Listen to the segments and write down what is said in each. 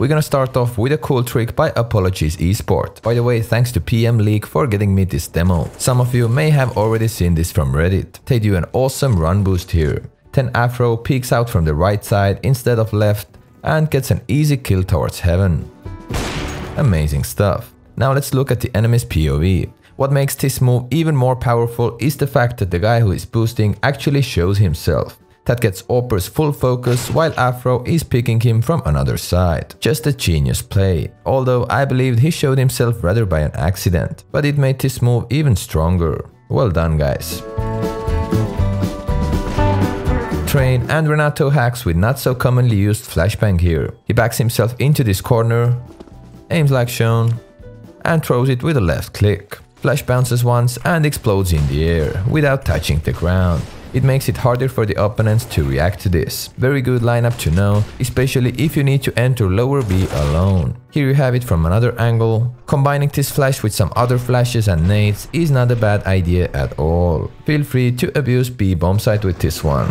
We're gonna start off with a cool trick by Apologies Esport. By the way, thanks to PM League for getting me this demo. Some of you may have already seen this from Reddit. They do an awesome run boost here. 10 Afro peeks out from the right side instead of left and gets an easy kill towards heaven. Amazing stuff. Now let's look at the enemy's POV. What makes this move even more powerful is the fact that the guy who is boosting actually shows himself. That gets Opper's full focus while Afro is picking him from another side. Just a genius play, although I believed he showed himself rather by an accident, but it made this move even stronger. Well done guys. Train and Renato hacks with not so commonly used flashbang here. He backs himself into this corner, aims like shown, and throws it with a left click. Flash bounces once and explodes in the air without touching the ground. It makes it harder for the opponents to react to this. Very good lineup to know, especially if you need to enter lower B alone. Here you have it from another angle. Combining this flash with some other flashes and nades is not a bad idea at all. Feel free to abuse B bomb site with this one.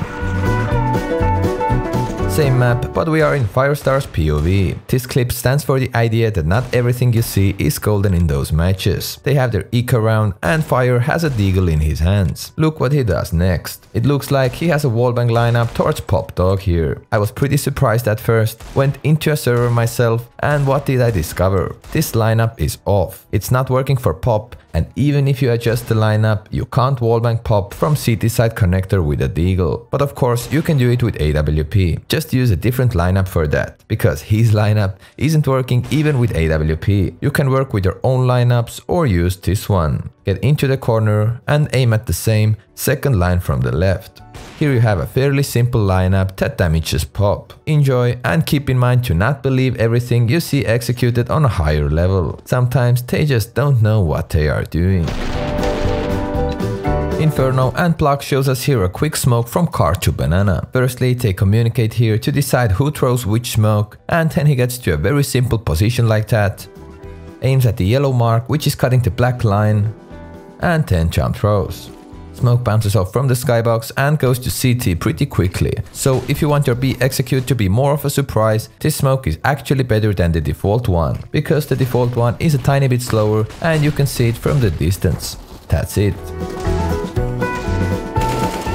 Same map, but we are in Firestar's POV. This clip stands for the idea that not everything you see is golden in those matches. They have their eco round and Fire has a deagle in his hands. Look what he does next. It looks like he has a wallbang lineup towards Pop Dog here. I was pretty surprised at first, went into a server myself, and what did I discover? This lineup is off. It's not working for Pop, and even if you adjust the lineup, you can't wallbang Pop from CT side connector with a deagle. But of course, you can do it with AWP. Just use a different lineup for that, because his lineup isn't working even with AWP. You can work with your own lineups or use this one. Get into the corner and aim at the same second line from the left. Here you have a fairly simple lineup that damages Pop. Enjoy and keep in mind to not believe everything you see executed on a higher level. Sometimes they just don't know what they are doing. Inferno and Pluck shows us here a quick smoke from car to banana. Firstly, they communicate here to decide who throws which smoke, and then he gets to a very simple position like that. Aims at the yellow mark, which is cutting the black line, and then jump throws. Smoke bounces off from the skybox and goes to CT pretty quickly. So if you want your B execute to be more of a surprise, this smoke is actually better than the default one, because the default one is a tiny bit slower and you can see it from the distance. That's it.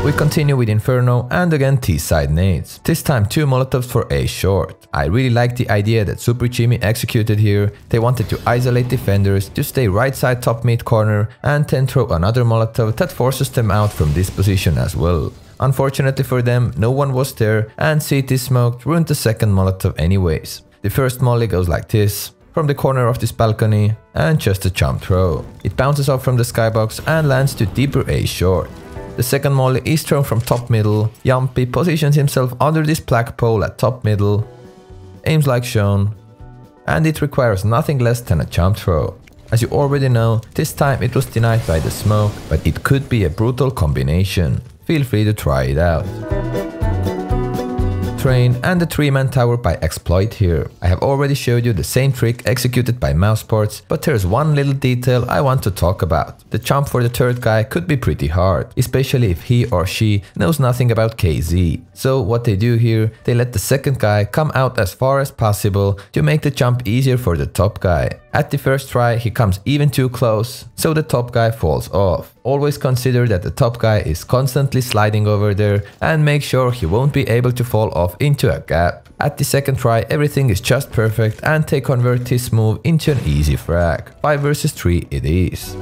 We continue with Inferno and again T-side nades. This time 2 molotovs for A short. I really like the idea that Super Jimmy executed here. They wanted to isolate defenders, to stay right side top mid corner, and then throw another molotov that forces them out from this position as well. Unfortunately for them, no one was there and CT smoked ruined the second molotov anyways. The first molly goes like this, from the corner of this balcony, and just a jump throw. It bounces off from the skybox and lands to deeper A short. The second molly is thrown from top middle. Jumpy positions himself under this black pole at top middle, aims like shown, and it requires nothing less than a jump throw. As you already know, this time it was denied by the smoke, but it could be a brutal combination. Feel free to try it out. Train and the 3-man tower by Exploit here. I have already showed you the same trick executed by Mousesports, but there's one little detail I want to talk about. The jump for the third guy could be pretty hard, especially if he or she knows nothing about KZ. So what they do here, they let the second guy come out as far as possible to make the jump easier for the top guy. At the first try, he comes even too close, so the top guy falls off. Always consider that the top guy is constantly sliding over there and make sure he won't be able to fall off into a gap. At the second try, everything is just perfect and they convert this move into an easy frag. 5 versus 3 it is.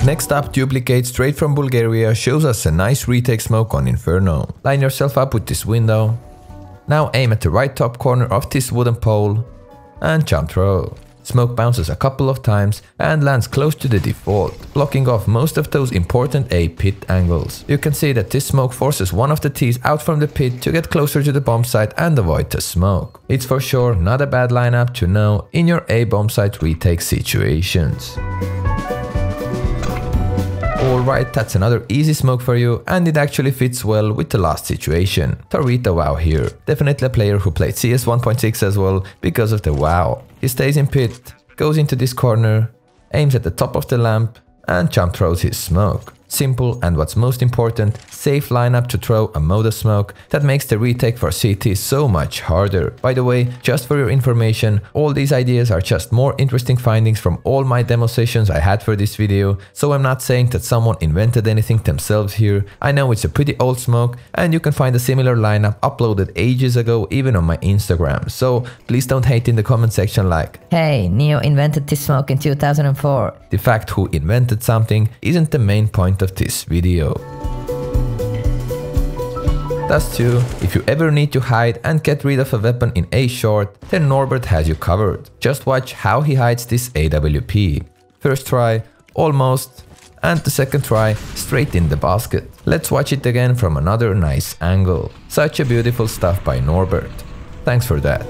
Next up, Duplicate straight from Bulgaria shows us a nice retake smoke on Inferno. Line yourself up with this window. Now aim at the right top corner of this wooden pole and jump throw. Smoke bounces a couple of times and lands close to the default, blocking off most of those important A pit angles. You can see that this smoke forces one of the T's out from the pit to get closer to the bomb site and avoid the smoke. It's for sure not a bad lineup to know in your A bomb site retake situations. Alright, that's another easy smoke for you, and it actually fits well with the last situation. Torita Wow here. Definitely a player who played CS 1.6 as well because of the wow. He stays in pit, goes into this corner, aims at the top of the lamp, and jump throws his smoke. Simple and what's most important, safe lineup to throw a mode of smoke that makes the retake for CT so much harder. By the way, just for your information, all these ideas are just more interesting findings from all my demo sessions I had for this video, so I'm not saying that someone invented anything themselves here. I know it's a pretty old smoke and you can find a similar lineup uploaded ages ago even on my Instagram, so please don't hate in the comment section like, "Hey, Neo invented this smoke in 2004. The fact who invented something isn't the main point of this video. Thus too, if you ever need to hide and get rid of a weapon in A short, then Norbert has you covered. Just watch how he hides this AWP. First try, almost, and the second try, straight in the basket. Let's watch it again from another nice angle. Such a beautiful stuff by Norbert. Thanks for that.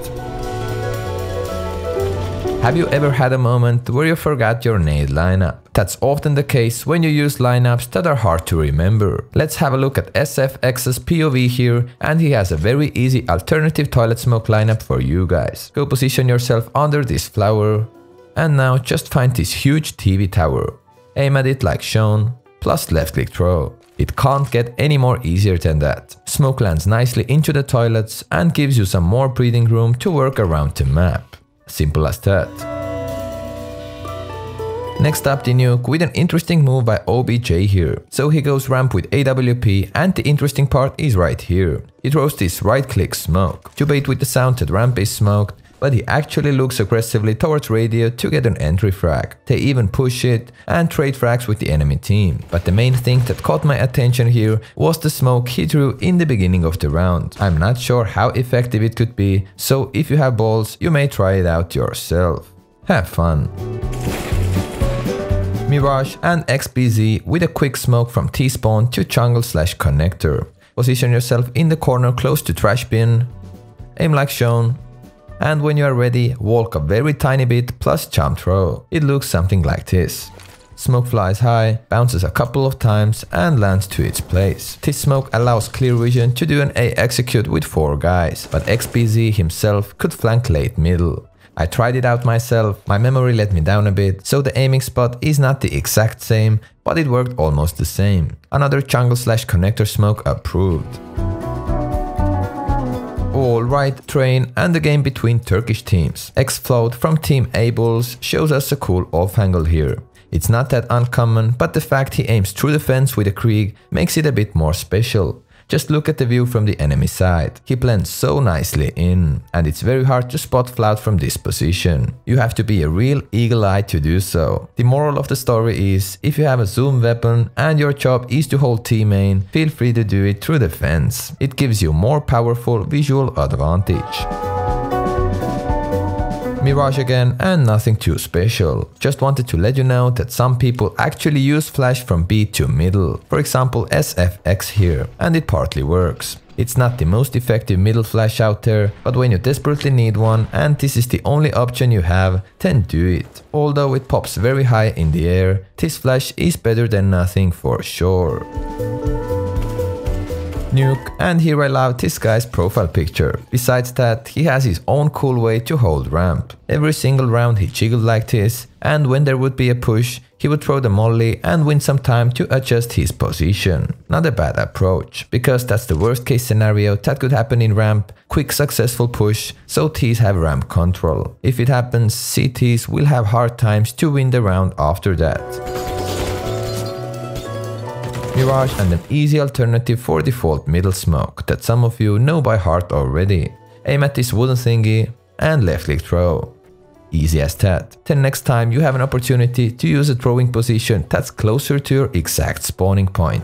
Have you ever had a moment where you forgot your nade lineup? That's often the case when you use lineups that are hard to remember. Let's have a look at SFX's POV here, and he has a very easy alternative toilet smoke lineup for you guys. Go position yourself under this flower, and now just find this huge TV tower. Aim at it like shown, plus left click throw. It can't get any more easier than that. Smoke lands nicely into the toilets and gives you some more breathing room to work around the map. Simple as that. Next up, the nuke with an interesting move by OBJ here. So he goes ramp with AWP, and the interesting part is right here. He throws this right click smoke to bait with the sound that ramp is smoked, but he actually looks aggressively towards radio to get an entry frag. They even push it and trade frags with the enemy team. But the main thing that caught my attention here was the smoke he threw in the beginning of the round. I'm not sure how effective it could be, so if you have balls, you may try it out yourself. Have fun. Mirage and XBZ with a quick smoke from T-spawn to jungle/connector. Position yourself in the corner close to trash bin, aim like shown, and when you are ready, walk a very tiny bit plus jump throw. It looks something like this. Smoke flies high, bounces a couple of times and lands to its place. This smoke allows clear vision to do an A execute with 4 guys, but XBZ himself could flank late middle. I tried it out myself, my memory let me down a bit, so the aiming spot is not the exact same, but it worked almost the same. Another jungle/connector smoke approved. Alright, train and the game between Turkish teams. X-Float from Team A Bulls shows us a cool off angle here. It's not that uncommon, but the fact he aims through the fence with a Krieg makes it a bit more special. Just look at the view from the enemy side. He blends so nicely in, and it's very hard to spot Flout from this position. You have to be a real eagle eye to do so. The moral of the story is, if you have a zoom weapon and your job is to hold T main, feel free to do it through the fence. It gives you more powerful visual advantage. Mirage again, and nothing too special. Just wanted to let you know that some people actually use flash from B to middle. For example, SFX here, and it partly works. It's not the most effective middle flash out there, but when you desperately need one and this is the only option you have, then do it. Although it pops very high in the air, this flash is better than nothing for sure. Nuke, and here I love this guy's profile picture. Besides that, he has his own cool way to hold ramp. Every single round he jiggled like this, and when there would be a push, he would throw the molly and win some time to adjust his position. Not a bad approach, because that's the worst case scenario that could happen in ramp. Quick successful push, so Ts have ramp control. If it happens, CTs will have hard times to win the round after that. Mirage and an easy alternative for default middle smoke that some of you know by heart already. Aim at this wooden thingy and left click throw. Easy as that. Then next time you have an opportunity to use a throwing position that's closer to your exact spawning point.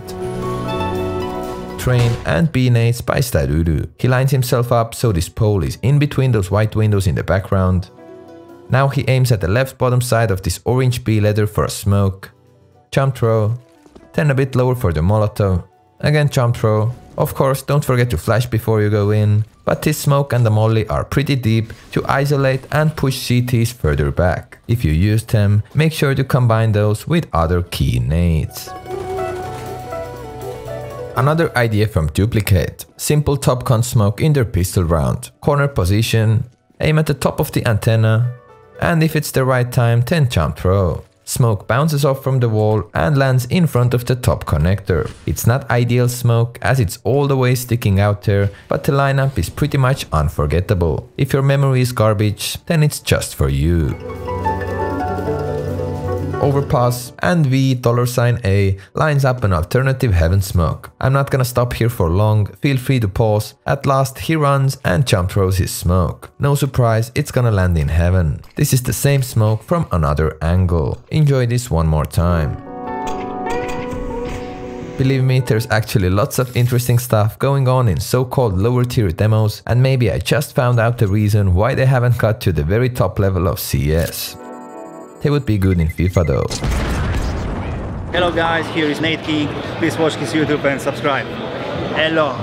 Train and B nades by Stadudu. He lines himself up so this pole is in between those white windows in the background. Now he aims at the left bottom side of this orange B ladder for a smoke. Jump throw. Then a bit lower for the Molotov. Again jump throw. Of course, don't forget to flash before you go in. But this smoke and the molly are pretty deep to isolate and push CTs further back. If you use them, make sure to combine those with other key nades. Another idea from Duplicate. Simple top con smoke in their pistol round. Corner position, aim at the top of the antenna, and if it's the right time, then jump throw. Smoke bounces off from the wall and lands in front of the top connector. It's not ideal smoke as it's all the way sticking out there, but the lineup is pretty much unforgettable. If your memory is garbage, then it's just for you. Overpass and $A lines up an alternative heaven smoke. I'm not gonna stop here for long, feel free to pause. At last he runs and jump throws his smoke. No surprise, it's gonna land in heaven. This is the same smoke from another angle. Enjoy this one more time. Believe me, there's actually lots of interesting stuff going on in so-called lower tier demos, and maybe I just found out the reason why they haven't got to the very top level of CS. They would be good in FIFA though. Hello guys, here is NadeKing. Please watch his YouTube and subscribe. Hello.